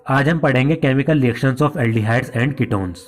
आज हम पढ़ेंगे chemical reactions of aldehydes and ketones.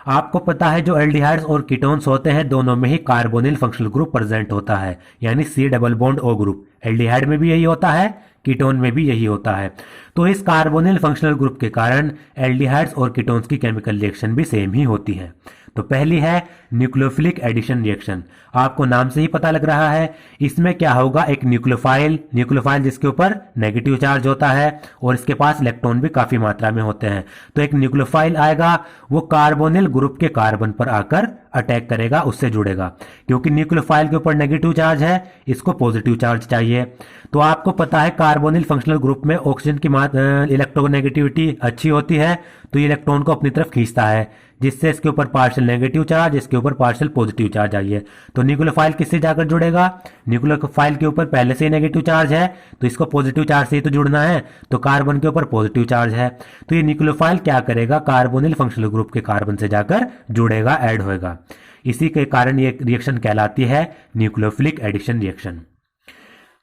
आपको पता है जो एल्डिहाइड्स और कीटोन्स होते हैं दोनों में ही कार्बोनिल फंक्शनल ग्रुप प्रेजेंट होता है, यानी C double bond O group. Aldehyde में भी यही होता है, कीटोन में भी यही होता है। तो इस कार्बोनिल फंक्शनल ग्रुप के कारण एल्डिहाइड्स और कीटोन्स की केमिकल रिएक्शन भी सेम ही होती है। तो पहली है न्यूक्लियोफिलिक एडिशन रिएक्शन। आपको नाम से ही पता लग रहा है, इसमें क्या होगा, एक न्यूक्लियोफाइल जिसके ऊपर नेगेटिव चार्ज होता है और इसके पास इलेक्ट्रॉन भी काफी मात्रा में होते हैं। तो एक न्यूक्लियोफाइल आएगा, वो कार्बोनिल ग्रुप के कार्बन पर आकर अटैक करेगा, उससे जुड़ेगा। क्योंकि न्यूक्लियोफाइल के ऊपर नेगेटिव चार्ज है, इसको पॉजिटिव चार्ज चाहिए। तो आपको पता है कार्बोनिल फंक्शनल ग्रुप में ऑक्सीजन की इलेक्ट्रोनेगेटिविटी अच्छी होती है, तो ये इलेक्ट्रॉन को अपनी तरफ खींचता है, जिससे इसके ऊपर पार्शियल नेगेटिव चार्ज, इसके ऊपर पार्शियल पॉजिटिव चार्ज आइए। तो न्यूक्लियोफाइल किससे जाकर जुड़ेगा, न्यूक्लियोफाइल के ऊपर पहले से ही नेगेटिव चार्ज है, तो इसको पॉजिटिव चार्ज से ही तो जुड़ना है, तो कार्बन के ऊपर पॉजिटिव चार्ज है। तो ये न्यूक्लियोफाइल क्या करेगा, कार्बोनिल फंक्शनल ग्रुप के कार्बन से जाकर जुड़ेगा, ऐड होएगा। इसी के कारण ये रिएक्शन कहलाती है nucleophilic addition reaction.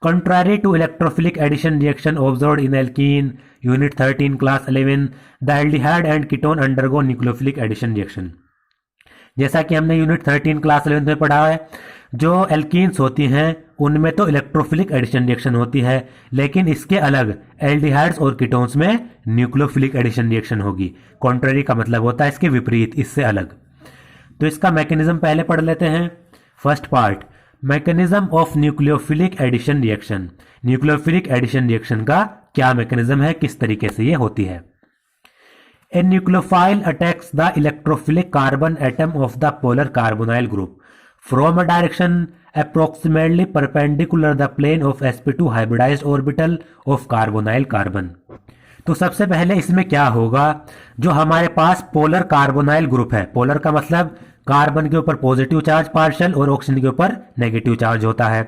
Contrary to electrophilic addition reaction observed in alkene, unit 13, class 11, the aldehyde and ketone undergo nucleophilic addition reaction। जैसा कि हमने यूनिट 13 क्लास 11 में पढ़ा है, जो एल्कीन्स होती हैं उनमें तो इलेक्ट्रोफिलिक एडिशन रिएक्शन होती है, लेकिन इसके अलग एल्डिहाइड्स और कीटोन्स में न्यूक्लियोफिलिक एडिशन रिएक्शन होगी। कॉन्ट्ररी का मतलब होता है इसके विपरीत, इससे अलग। तो इसका मैकेनिज्म पहले पढ़ लेते हैं। First part, mechanism of nucleophilic addition reaction. Nucleophilic addition reaction का क्या मैकेनिज्म है, किस तरीके से ये होती है। A nucleophile attacks the electrophilic carbon atom of the polar carbonyl group from a direction approximately perpendicular the plane of sp2 hybridised orbital of carbonyl carbon. तो सबसे पहले इसमें क्या होगा, जो हमारे पास पोलर कार्बोनाइल ग्रुप है, पोलर का मतलब कार्बन के ऊपर पॉजिटिव चार्ज पार्शियल और ऑक्सीजन के ऊपर नेगेटिव चार्ज होता है,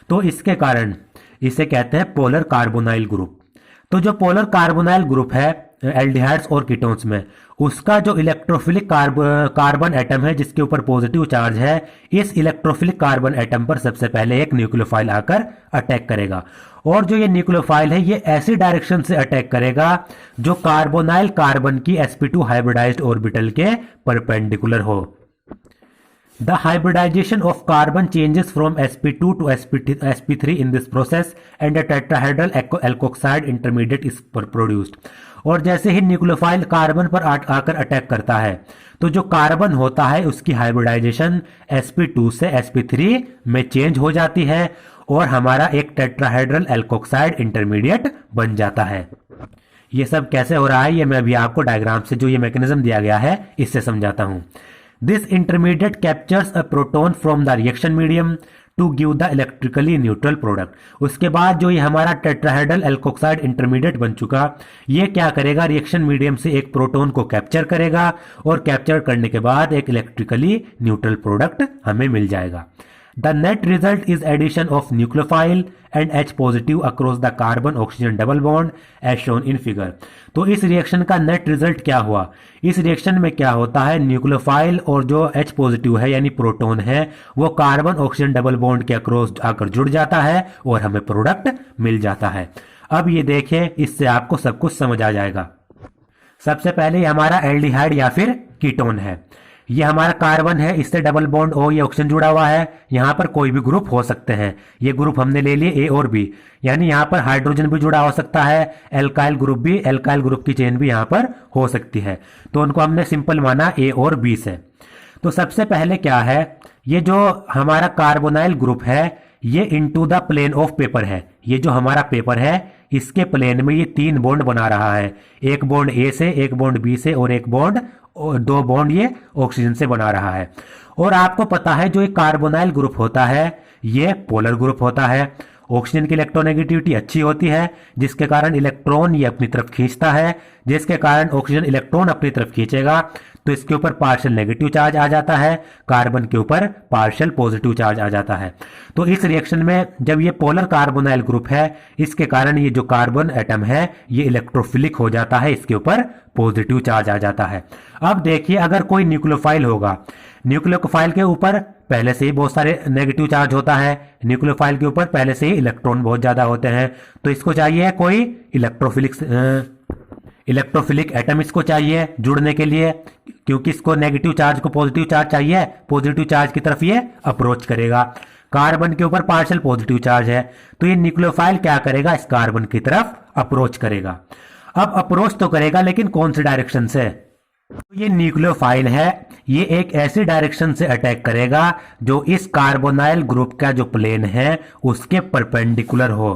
तो इसके कारण इसे कहते हैं पोलर कार्बोनाइल ग्रुप। तो जो पोलर कार्बोनाइल ग्रुप है एल्डिहाइड्स और कीटोन्स में, उसका जो इलेक्ट्रोफिलिक कार्बन एटम है जिसके ऊपर पॉजिटिव चार्ज है, इस इलेक्ट्रोफिलिक कार्बन एटम पर सबसे पहले एक न्यूक्लियोफाइल आकर अटैक करेगा। और जो ये न्यूक्लियोफाइल है ये ऐसी डायरेक्शन से अटैक करेगा जो कार्बोनाइल कार्बन की sp2 हाइब्रिडाइज्ड ऑर्बिटल के परपेंडिकुलर हो। The hybridization of carbon changes from sp2 to sp3 in this process and a tetrahedral alkoxide intermediate is produced। और जैसे ही न्यूक्लियोफाइल कार्बन पर आकर अटैक करता है, तो जो कार्बन होता है उसकी हाइब्रिडाइजेशन sp2 से sp3 में चेंज हो जाती है और हमारा एक टेट्राहेड्रल एल्कोक्साइड इंटरमीडिएट बन जाता है। ये सब कैसे हो रहा है, ये मैं अभी आपको डायग्राम से जो ये मैकेनिज्म दिया गया है इससे समझाता हूं। This intermediate captures a proton from the reaction medium to give the electrically neutral product। उसके बाद जो ये हमारा टेट्राहेड्रल एल्कोक्साइड इंटरमीडिएट बन चुका, ये क्या करेगा, रिएक्शन मीडियम से एक प्रोटॉन को कैप्चर करेगा और कैप्चर करने के बाद एक इलेक्ट्रिकली न्यूट्रल प्रोडक्ट हमें मिल जाएगा। The net result is addition of nucleophile and H positive across the carbon oxygen double bond as shown in figure। तो इस रिएक्शन का नेट रिजल्ट क्या हुआ, इस रिएक्शन में क्या होता है, न्यूक्लियोफाइल और जो H पॉजिटिव है यानी प्रोटॉन है वो कार्बन ऑक्सीजन डबल बॉन्ड के अक्रॉस आकर जुड़ जाता है और हमें प्रोडक्ट मिल जाता है। अब ये देखें, इससे आपको सब कुछ समझ आ जाएगा। सबसे पहले हमारा एल्डिहाइड या फिर कीटोन है, ये हमारा कार्बन है, इससे डबल बॉन्ड O ये ऑक्सीजन जुड़ा हुआ है। यहां पर कोई भी ग्रुप हो सकते हैं, ये ग्रुप हमने ले लिए A और B, यानी यहां पर हाइड्रोजन भी जुड़ा हो सकता है, एल्काइल ग्रुप की चेन भी यहां पर हो सकती है। तो उनको हमने सिंपल माना A और B से। तो सबसे पहले क्या है, ये जो हमारा कार्बोनाइल ग्रुप है ये into the plane of paper है। ये जो हमारा पेपर है इसके प्लेन में ये 3 बॉन्ड बना रहा है, एक बॉन्ड A से, एक बॉन्ड B से और एक बॉन्ड 2 बॉन्ड ये ऑक्सीजन से बना रहा है। और आपको पता है जो एक कार्बोनाइल ग्रुप होता है ये पोलर ग्रुप होता है। ऑक्सीजन की इलेक्ट्रोनेगेटिविटी अच्छी होती है, जिसके कारण इलेक्ट्रॉन ये अपनी तरफ खींचता है, जिसके कारण ऑक्सीजन इलेक्ट्रॉन अपनी तरफ खींचेगा तो इसके ऊपर पार्शियल नेगेटिव चार्ज आ जाता है, कार्बन के ऊपर पार्शियल पॉजिटिव चार्ज आ जाता है। तो इस रिएक्शन में जब ये पोलर कार्बोनाइल ग्रुप है, इसके कारण ये जो कार्बन एटम है ये इलेक्ट्रोफिलिक हो जाता है, इसके ऊपर पॉजिटिव चार्ज आ जाता है। अब देखिए, अगर कोई न्यूक्लियोफाइल होगा, न्यूक्लियोफाइल के ऊपर पहले से ही बहुत सारे नेगेटिव चार्ज होता है, न्यूक्लियोफाइल के ऊपर पहले से ही इलेक्ट्रॉन बहुत ज्यादा होते हैं, तो इसको चाहिए कोई इलेक्ट्रोफिलिक एटम इसको चाहिए जुड़ने के लिए, क्योंकि इसको नेगेटिव चार्ज को पॉजिटिव चार्ज चाहिए, पॉजिटिव चार्ज की तरफ ये अप्रोच करेगा। कार्बन के ऊपर पार्शियल पॉजिटिव चार्ज है, तो ये न्यूक्लियोफाइल क्या करेगा, इस कार्बन की तरफ अप्रोच करेगा। अब अप्रोच तो करेगा, लेकिन कौन सी डायरेक्शन से? तो ये न्यूक्लियोफाइल है, ये एक ऐसी डायरेक्शन से अटैक करेगा जो इस कार्बोनाइल ग्रुप का जो प्लेन है उसके परपेंडिकुलर हो।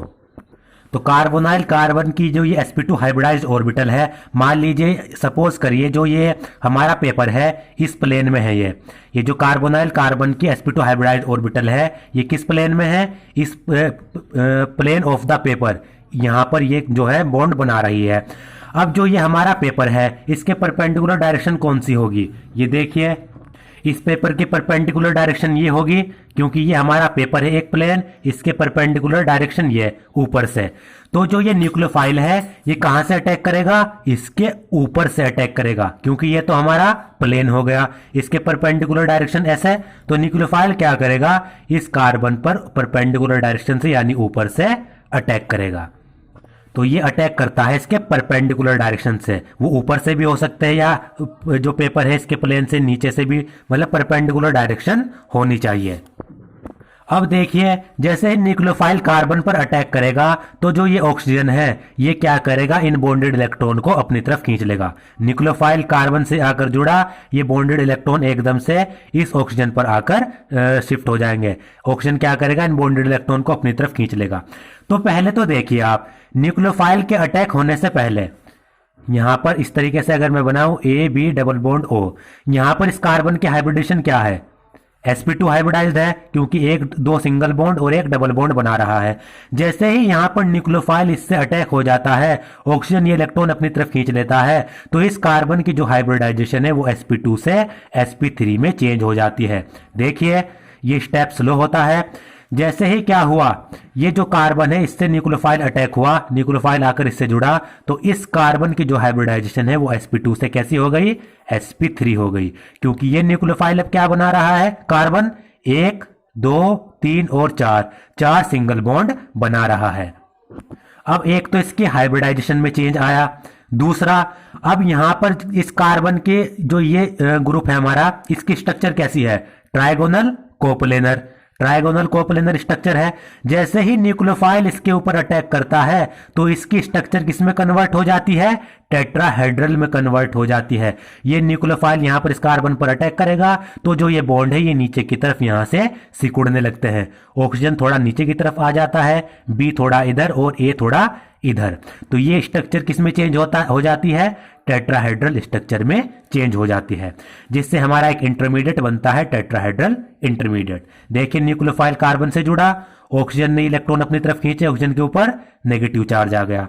तो कार्बोनाइल कार्बन की जो ये sp2 हाइब्रिडाइज्ड ऑर्बिटल है, मान लीजिए सपोज करिए जो ये हमारा पेपर है इस प्लेन में है, ये जो कार्बोनाइल कार्बन की sp2 हाइब्रिडाइज्ड ऑर्बिटल है ये किस प्लेन में है, इस प्लेन ऑफ द पेपर, यहां पर ये जो है बॉन्ड बना रही है। अब जो ये हमारा पेपर है इसके परपेंडिकुलर डायरेक्शन कौन सी होगी, ये देखिए इस पेपर की परपेंडिकुलर डायरेक्शन ये होगी, क्योंकि ये हमारा पेपर है एक प्लेन, इसके परपेंडिकुलर डायरेक्शन ये ऊपर से। तो जो ये न्यूक्लियोफाइल है ये कहां से अटैक करेगा, इसके ऊपर से अटैक करेगा, क्योंकि ये तो हमारा प्लेन हो गया, इसके परपेंडिकुलर डायरेक्शन ऐसे। तो न्यूक्लियोफाइल क्या करेगा, इस कार्बन पर परपेंडिकुलर डायरेक्शन से यानी ऊपर से अटैक करेगा। तो ये अटैक करता है इसके परपेंडिकुलर डायरेक्शन से, वो ऊपर से भी हो सकते हैं या जो पेपर है इसके प्लेन से नीचे से भी, मतलब परपेंडिकुलर डायरेक्शन होनी चाहिए। अब देखिए जैसे ही न्यूक्लियोफाइल कार्बन पर अटैक करेगा तो जो ये ऑक्सीजन है ये क्या करेगा, इन बॉन्डेड इलेक्ट्रॉन को अपनी तरफ खींच लेगा। न्यूक्लियोफाइल कार्बन से आकर जुड़ा, ये बॉन्डेड इलेक्ट्रॉन एकदम से इस ऑक्सीजन पर आकर शिफ्ट हो जाएंगे। ऑक्सीजन क्या करेगा, इन बॉन्डेड इलेक्ट्रॉन को अपनी तरफ खींच लेगा। तो पहले तो देखिए आप, न्यूक्लियोफाइल के अटैक होने से पहले यहां पर इस तरीके से अगर मैं बनाऊं AB डबल बॉन्ड O, यहां पर इस कार्बन की हाइब्रिडेशन क्या है, sp2 हाइब्रिडाइज्ड है, क्योंकि एक दो सिंगल बॉन्ड और एक डबल बॉन्ड बना रहा है। जैसे ही यहां पर न्यूक्लियोफाइल इससे अटैक हो जाता है, ऑक्सीजन ये इलेक्ट्रॉन अपनी तरफ खींच लेता है, तो इस कार्बन की जो हाइब्रिडाइजेशन है वो sp2 से sp3 में चेंज हो जाती है। देखिए ये स्टेप स्लो होता है। जैसे ही क्या हुआ, ये जो कार्बन है इससे न्यूक्लियोफाइल अटैक हुआ, न्यूक्लियोफाइल आकर इससे जुड़ा, तो इस कार्बन की जो हाइब्रिडाइजेशन है वो sp2 से कैसी हो गई, sp3 हो गई, क्योंकि ये न्यूक्लियोफाइल अब क्या बना रहा है, कार्बन 1 2 3 और 4 सिंगल बॉन्ड बना रहा है। अब एक तो इसकी हाइब्रिडाइजेशन में चेंज आया, दूसरा अब यहां पर इस कार्बन के जो ये ग्रुप है हमारा, इसकी स्ट्रक्चर कैसी है, trigonal coplanar, trigonal coplanar structure है। जैसे ही न्यूक्लियोफाइल इसके ऊपर अटैक करता है तो इसकी स्ट्रक्चर किस में कन्वर्ट हो जाती है, टेट्राहेड्रल में कन्वर्ट हो जाती है। ये न्यूक्लियोफाइल यहां पर इस कार्बन पर अटैक करेगा तो जो ये बॉन्ड है ये नीचे की तरफ यहां से सिकुड़ने लगते हैं। ऑक्सीजन थोड़ा नीचे की तरफ आ जाता है, बी थोड़ा इधर और ए थोड़ा इधर, तो ये स्ट्रक्चर किस में चेंज हो जाती है, टेट्राहेड्रल स्ट्रक्चर में चेंज हो जाती है, जिससे हमारा एक इंटरमीडिएट बनता है, टेट्राहेड्रल इंटरमीडिएट। देखिए न्यूक्लियोफाइल कार्बन से जुड़ा, ऑक्सीजन ने इलेक्ट्रॉन अपनी तरफ खींचे, ऑक्सीजन के ऊपर नेगेटिव चार्ज आ गया।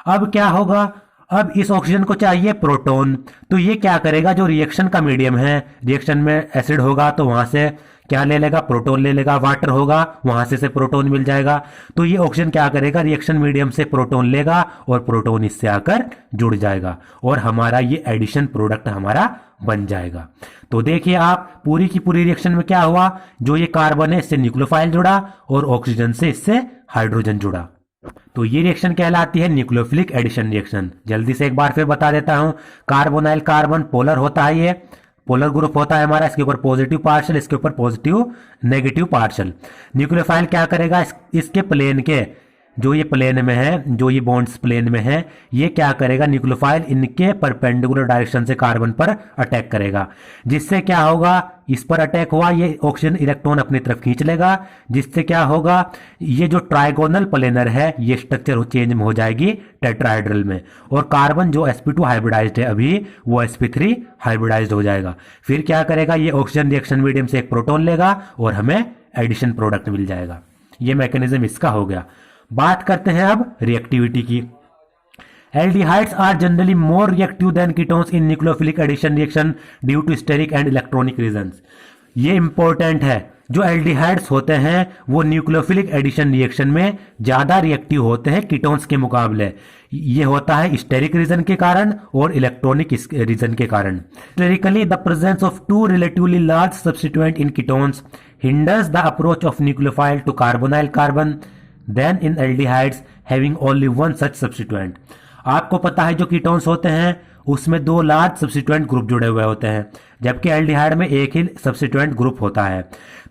अब क्या होगा, अब इस ऑक्सीजन को चाहिए प्रोटॉन, तो ये क्या करेगा, जो रिएक्शन का मीडियम है, रिएक्शन में एसिड होगा तो वहां से क्या ले लेगा, प्रोटॉन ले लेगा, वाटर होगा वहां से प्रोटॉन मिल जाएगा। तो ये ऑक्सीजन क्या करेगा, रिएक्शन मीडियम से प्रोटॉन लेगा और प्रोटॉन इससे आकर जुड़ जाएगा और हमारा ये एडिशन प्रोडक्ट हमारा बन जाएगा। तो देखिए आप, पूरी की पूरी रिएक्शन में क्या हुआ, जो ये कार्बन है इससे न्यूक्लियोफाइल जुड़ा और ऑक्सीजन से इससे हाइड्रोजन जुड़ा। तो ये रिएक्शन कहलाती है न्यूक्लियोफिलिक एडिशन रिएक्शन। जल्दी से एक बार फिर बता देता हूं, कार्बोनाइल कार्बन पोलर होता है, ये पोलर ग्रुप होता है हमारा, इसके ऊपर पॉजिटिव पार्शियल, इसके ऊपर पॉजिटिव नेगेटिव पार्शियल। न्यूक्लियोफाइल क्या करेगा, इसके प्लेन के जो ये प्लेन में है, जो ये बॉन्ड्स प्लेन में है, ये क्या करेगा, न्यूक्लियोफाइल इनके परपेंडिकुलर डायरेक्शन से कार्बन पर अटैक करेगा, जिससे क्या होगा, इस पर अटैक हुआ, ये ऑक्सीजन इलेक्ट्रॉन अपनी तरफ खींच लेगा, जिससे क्या होगा, ये जो ट्राइगोनल प्लेनर है ये स्ट्रक्चर चेंज हो जाएगी टेट्राहेड्रल में, और कार्बन जो sp2 हाइब्रिडाइज्ड है अभी वो sp3 हाइब्रिडाइज्ड हो जाएगा। फिर क्या करेगा, ये ऑक्सीजन रिएक्शन मीडियम से एक प्रोटॉन लेगा और हमें एडिशन प्रोडक्ट मिल जाएगा। ये मैकेनिज्म इसका हो गया। बात करते हैं अब रिएक्टिविटी की। Aldehydes are generally more reactive than ketones in nucleophilic addition reaction due to steric and electronic reasons. ये इंपॉर्टेंट है, जो एल्डिहाइड्स होते हैं वो न्यूक्लियोफिलिक एडिशन रिएक्शन में ज्यादा रिएक्टिव होते हैं कीटोन्स के मुकाबले। ये होता है स्टेरिक रीजन के कारण और इलेक्ट्रॉनिक रीजन के कारण। Sterically the presence of two relatively large substituent in ketones hinders the approach of nucleophile to carbonyl carbon than in aldehydes having only one such substituent. आपको पता है जो कीटोन्स होते हैं उसमें दो लार्ज सब्स्टिट्यूएंट ग्रुप जुड़े हुए होते हैं, जबकि एल्डिहाइड में एक ही सब्स्टिट्यूएंट ग्रुप होता है।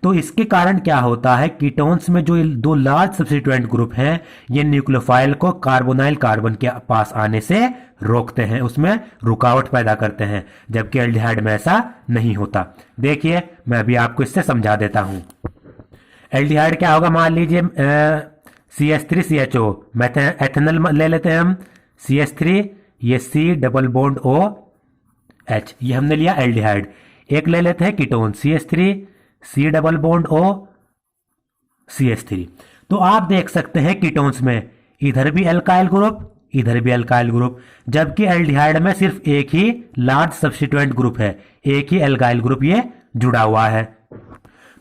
तो इसके कारण क्या होता है, कीटोन्स में जो दो लार्ज सब्स्टिट्यूएंट ग्रुप हैं ये न्यूक्लियोफाइल को कार्बोनाइल कार्बन के पास आने से रोकते हैं, उसमें रुकावट पैदा करते हैं, जबकि एल्डिहाइड में ऐसा नहीं होता। देखिए मैं अभी आपको इससे समझा देता हूं। एल्डिहाइड क्या होगा, मान लीजिए CH3CHO, एथेनॉल ले लेते हैं हम, CH3, ये C डबल बॉन्ड OH, ये हमने लिया एल्डिहाइड। एक ले लेते हैं ketone CH3, C double bond O CH3। तो आप देख सकते हैं कीटोन्स में इधर भी एल्काइल ग्रुप, इधर भी एल्काइल ग्रुप, जबकि एल्डिहाइड में सिर्फ एक ही लार्ज सब्स्टिट्यूएंट ग्रुप है, एक ही एल्काइल ग्रुप ये जुड़ा हुआ है।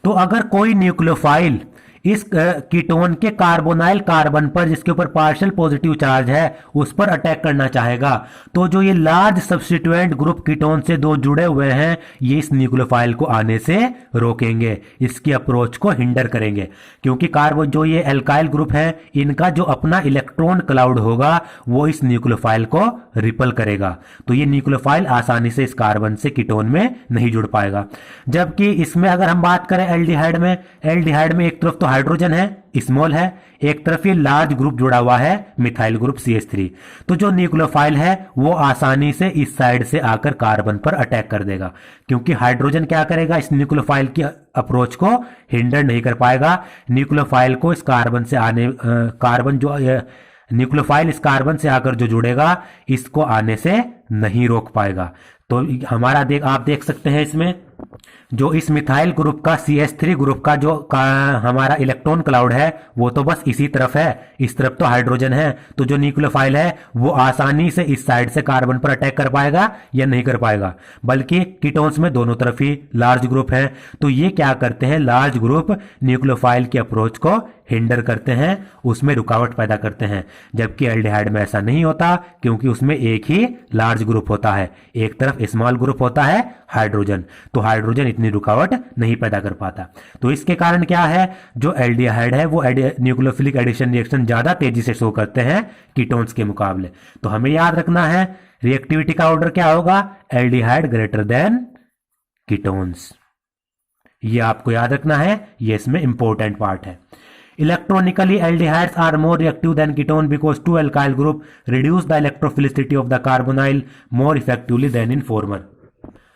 तो अगर कोई न्यूक्लियोफाइल इस कीटोन के कार्बोनाइल कार्बन पर जिसके ऊपर पार्शियल पॉजिटिव चार्ज है उस पर अटैक करना चाहेगा, तो जो ये लार्ज सब्स्टिट्यूएंट ग्रुप कीटोन से दो जुड़े हुए हैं ये इस न्यूक्लियोफाइल को आने से रोकेंगे, इसकी अप्रोच को हिंडर करेंगे, क्योंकि कार्बन जो ये एल्काइल ग्रुप है इनका जो अपना इलेक्ट्रॉन क्लाउड होगा वो इस न्यूक्लियोफाइल को रिपल करेगा। तो ये न्यूक्लियोफाइल आसानी से इस कार्बन से कीटोन में नहीं जुड़ पाएगा। जबकि इसमें अगर हम बात करें एल्डिहाइड में, एल्डिहाइड में एक तरफ तो हाइड्रोजन है, स्मॉल है, एक तरफ ये लार्ज ग्रुप जुड़ा हुआ है मिथाइल ग्रुप CH3। तो जो न्यूक्लियोफाइल है वो आसानी से इस साइड से आकर कार्बन पर अटैक कर देगा, क्योंकि हाइड्रोजन क्या करेगा, इस न्यूक्लियोफाइल की अप्रोच को हिंडर नहीं कर पाएगा। न्यूक्लियोफाइल को इस कार्बन से आने कार्बन जो न्यूक्लियोफाइल इस कार्बन से आकर जो जुड़ेगा इसको आने से नहीं रोक पाएगा। तो हमारा आप देख सकते हैं इसमें जो इस मिथाइल ग्रुप का CH3 ग्रुप का जो हमारा इलेक्ट्रॉन क्लाउड है वो तो बस इसी तरफ है, इस तरफ तो हाइड्रोजन है। तो जो न्यूक्लियोफाइल है वो आसानी से इस साइड से कार्बन पर अटैक कर पाएगा या नहीं कर पाएगा, बल्कि कीटोन्स में दोनों तरफ ही लार्ज ग्रुप है। तो ये क्या करते हैं, लार्ज ग्रुप न्यूक्लियोफाइल की अप्रोच को हिंडर करते हैं, उसमें रुकावट पैदा करते हैं, जबकि एल्डिहाइड में ऐसा नहीं होता, क्योंकि उसमें एक ही लार्ज ग्रुप होता है, एक तरफ स्मॉल ग्रुप होता है हाइड्रोजन। तो हाइड्रोजन इतनी रुकावट नहीं पैदा कर पाता। तो इसके कारण क्या है, जो एल्डिहाइड है वो न्यूक्लियोफिलिक एडिशन रिएक्शन ज्यादा तेजी से शो करते हैं कीटोन्स के मुकाबले। तो हमें याद रखना है रिएक्टिविटी का ऑर्डर क्या होगा, एल्डिहाइड ग्रेटर देन कीटोन्स, ये आपको याद रखना है, ये इसमें इंपॉर्टेंट पार्ट है। Electronically, aldehydes are more reactive than ketone because two alkyl group reduce the electrophilicity of the carbonyl more effectively than in former.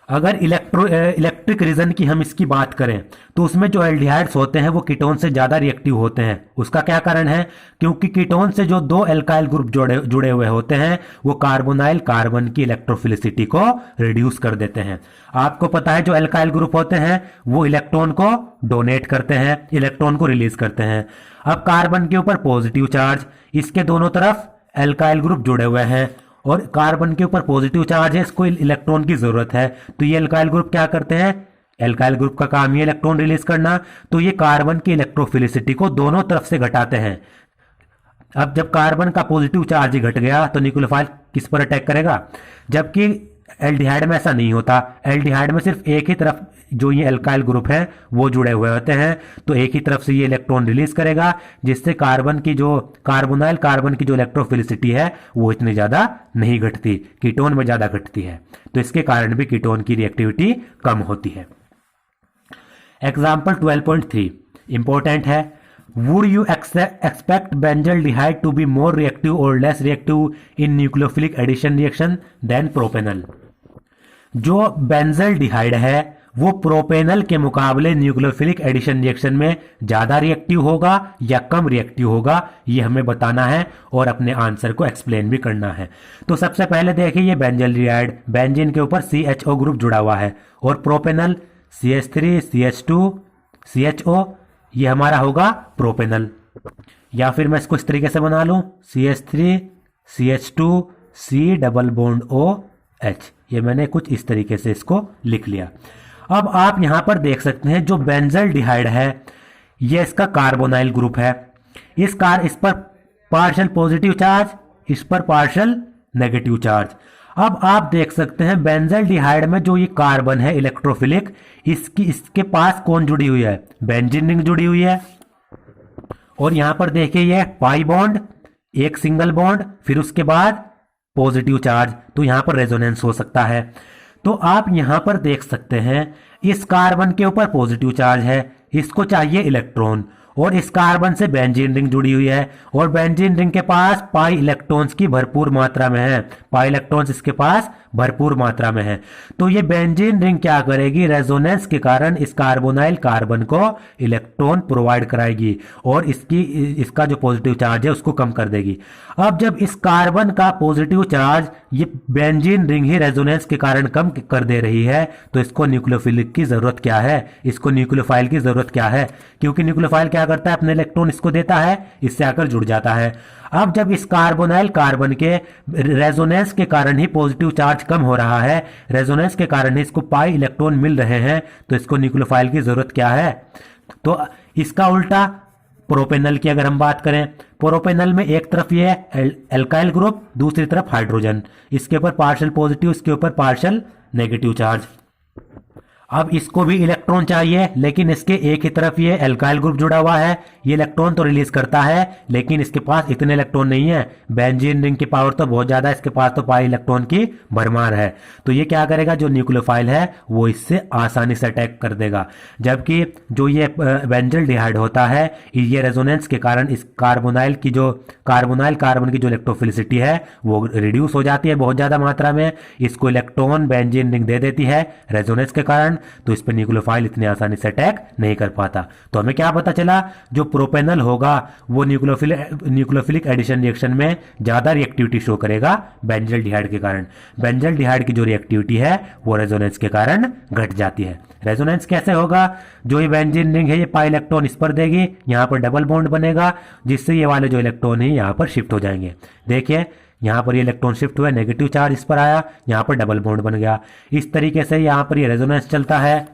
अगर इलेक्ट्रिक रीजन की हम इसकी बात करें तो उसमें जो एल्डिहाइड्स होते हैं वो कीटोन से ज़्यादा रिएक्टिव होते हैं। उसका क्या कारण है, क्योंकि कीटोन से जो दो एल्काइल ग्रुप जुड़े हुए होते हैं वो कार्बोनाइल कार्बन की इलेक्ट्रोफिलिसिटी को रिड्यूस कर देते हैं। आपको पता है जो एल्काइल ग्रुप होते हैं वो इलेक्ट्रॉन को डोनेट करते हैं, इलेक्ट्रॉन को रिलीज करते हैं। अब कार्बन के ऊपर पॉजिटिव चार्ज, इसके दोनों तरफ एल्काइल ग्रुप जुड़े हुए हैं और कार्बन के ऊपर पॉजिटिव चार्ज है, इसको इलेक्ट्रॉन की जरूरत है। तो ये एल्काइल ग्रुप क्या करते हैं, एल्काइल ग्रुप का काम ही इलेक्ट्रॉन रिलीज करना, तो ये कार्बन की इलेक्ट्रोफिलिसिटी को दोनों तरफ से घटाते हैं। अब जब कार्बन का पॉजिटिव चार्ज ही घट गया तो न्यूक्लियोफाइल किस पर अटैक करेगा, जबकि एल्डिहाइड में ऐसा नहीं होता। एल्डिहाइड में सिर्फ एक ही तरफ जो ये एल्काइल ग्रुप है वो जुड़े हुए होते हैं, तो एक ही तरफ से ये इलेक्ट्रॉन रिलीज करेगा, जिससे कार्बन की जो कार्बोनाइल कार्बन की जो इलेक्ट्रोफिलिसिटी है वो इतनी ज्यादा नहीं घटती, कीटोन में ज्यादा घटती है। तो इसके कारण भी कीटोन की रिएक्टिविटी कम होती है। एग्जाम्पल 12.3 इंपॉर्टेंट है। Would you expect benzaldehyde to be more reactive or less reactive in nucleophilic addition reaction than propanol? जो बेंजल्डिहाइड है वो प्रोपेनल के मुकाबले न्यूक्लियोफिलिक एडिशन रिएक्शन में ज्यादा रिएक्टिव होगा या कम रिएक्टिव होगा, ये हमें बताना है और अपने आंसर को एक्सप्लेन भी करना है। तो सबसे पहले देखिए ये बेंजल्डिहाइड, बेंजीन के ऊपर CHO ग्रुप जुड़ा हुआ है और प्रोपेनल CH3 CH2 CHO, ये हमारा होगा प्रोपेनल। या फिर मैं इसको इस तरीके से बना लूं CH3 CH2 C double bond OH, ये मैंने कुछ इस तरीके से इसको लिख लिया। अब आप यहां पर देख सकते हैं जो बेंजल्डिहाइड है ये इसका कार्बोनाइल ग्रुप है, इस पर पार्शियल पॉजिटिव चार्ज, इस पर पार्शियल नेगेटिव चार्ज। अब आप देख सकते हैं बेंजल्डिहाइड में जो ये कार्बन है इलेक्ट्रोफिलिक, इसके पास कौन जुड़ी हुई है, बेंजीन रिंग जुड़ी हुई है। और यहां पर देखिए ये पाई बॉन्ड, एक सिंगल बॉन्ड, फिर उसके बाद पॉजिटिव चार्ज, तो यहां पर रेजोनेंस हो सकता है। तो आप यहां पर देख सकते हैं इस कार्बन के ऊपर पॉजिटिव चार्ज है, इसको चाहिए इलेक्ट्रॉन, और इस कार्बन से बेंजीन रिंग जुड़ी हुई है और बेंजीन रिंग के पास पाई इलेक्ट्रॉन्स की भरपूर मात्रा में है, पाई इलेक्ट्रॉन्स इसके पास भरपूर मात्रा में है। तो ये बेंजीन रिंग क्या करेगी, रेजोनेंस के कारण इस कार्बोनाइल कार्बन को इलेक्ट्रॉन प्रोवाइड कराएगी और इसका जो पॉजिटिव चार्ज है उसको कम कर देगी। अब जब इस कार्बन का पॉजिटिव चार्ज ये बेंजीन रिंग ही रेजोनेंस के कारण कम कर दे रही है, तो इसको न्यूक्लियोफिलिक की जरूरत क्या है, इसको न्यूक्लियोफाइल की जरूरत क्या है, क्योंकि न्यूक्लियोफाइल क्या करता है, अपने इलेक्ट्रॉन इसको देता है, इससे आकर जुड़ जाता है। अब जब इस कार्बोनाइल कार्बन के रेजोनेंस के कारण ही पॉजिटिव चार्ज कम हो रहा है, रेजोनेंस के कारण ही इसको पाई इलेक्ट्रॉन मिल रहे हैं, तो इसको न्यूक्लियोफाइल की जरूरत क्या है। तो इसका उल्टा प्रोपेनल की अगर हम बात करें, प्रोपेनल में एक तरफ ये है एल्काइल ग्रुप, दूसरी तरफ हाइड्रोजन, इसके ऊपर पार्शियल पॉजिटिव, इसके ऊपर पार्शियल नेगेटिव चार्ज। अब इसको भी इलेक्ट्रॉन चाहिए, लेकिन इसके एक ही तरफ ये एल्काइल ग्रुप जुड़ा हुआ है, ये इलेक्ट्रॉन तो रिलीज करता है लेकिन इसके पास इतने इलेक्ट्रॉन नहीं है, बेंजीन रिंग की पावर तो बहुत ज्यादा है, इसके पास तो पाई इलेक्ट्रॉन की भरमार है। तो ये क्या करेगा, जो न्यूक्लियोफाइल है वो इससे आसानी से अटैक कर देगा। जबकि जो ये बेंजल्डिहाइड होता है, ये रेजोनेंस के कारण इस कार्बोनाइल कार्बन की जो इलेक्ट्रोफिलिसिटी है वो रिड्यूस हो जाती है बहुत ज्यादा मात्रा में, इसको इलेक्ट्रॉन बेंजीन रिंग दे देती है रेजोनेंस के कारण, तो इस पर न्यूक्लियोफाइल इतनी आसानी से अटैक नहीं कर पाता। तो हमें क्या पता चला, जो प्रोपेनल होगा वो न्यूक्लियोफिलिक एडिशन रिएक्शन में ज्यादा रिएक्टिविटी शो करेगा बेंजल्डिहाइड के कारण। बेंजल्डिहाइड की जो रिएक्टिविटी है वो रेजोनेंस के कारण घट जाती है। रेजोनेंस कैसे होगा, जो ये बेंजीन रिंग है ये पाई इलेक्ट्रॉन इस पर देगी, यहां पर डबल बॉन्ड बनेगा, जिससे ये वाले जो इलेक्ट्रॉन है यहां पर शिफ्ट हो जाएंगे। देखिए यहां पर ये इलेक्ट्रॉन शिफ्ट हुआ, नेगेटिव चार्ज इस पर आया, यहां पर डबल बॉन्ड बन गया। इस तरीके से यहां पर ये रेजोनेंस चलता है,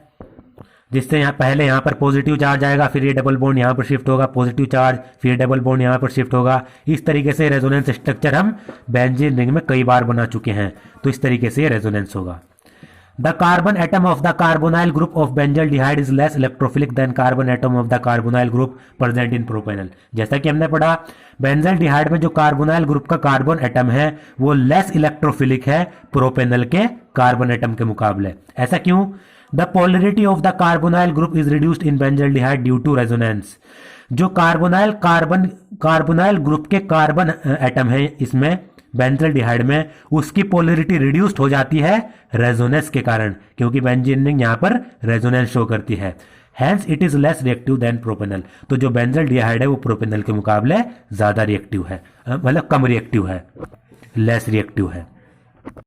जिससे पहले यहां पर पॉजिटिव चार्ज आएगा, फिर ये डबल बॉन्ड यहां पर शिफ्ट होगा, पॉजिटिव चार्ज, फिर डबल बॉन्ड यहां पर शिफ्ट होगा। इस तरीके से रेजोनेंस स्ट्रक्चर हम बेंजीन रिंग में कई बार बना चुके हैं, तो इस तरीके से ये रेजोनेंस होगा। The carbon atom of the carbonyl group of benzaldehyde is less electrophilic than carbon atom of the carbonyl group present in propanol। जैसा कि हमने पढ़ा, बेंजल्डिहाइड में जो कार्बोनाइल ग्रुप का कार्बन एटम है वो लेस इलेक्ट्रोफिलिक है प्रोपेनल के कार्बन एटम के मुकाबले। ऐसा क्यों? The polarity of the carbonyl group is reduced in benzaldehyde due to resonance। जो कार्बोनाइल ग्रुप के कार्बन एटम है इसमें बेंजल्डिहाइड में, उसकी पोलरिटी रिड्यूस्ड हो जाती है रेजोनेंस के कारण, क्योंकि बेंजीन रिंग यहां पर रेजोनेंस शो करती है। Hence it is less reactive than propanal. तो जो बेंजल्डिहाइड है वो प्रोपेनल के मुकाबले ज्यादा रिएक्टिव है, मतलब कम रिएक्टिव है, लेस रिएक्टिव है।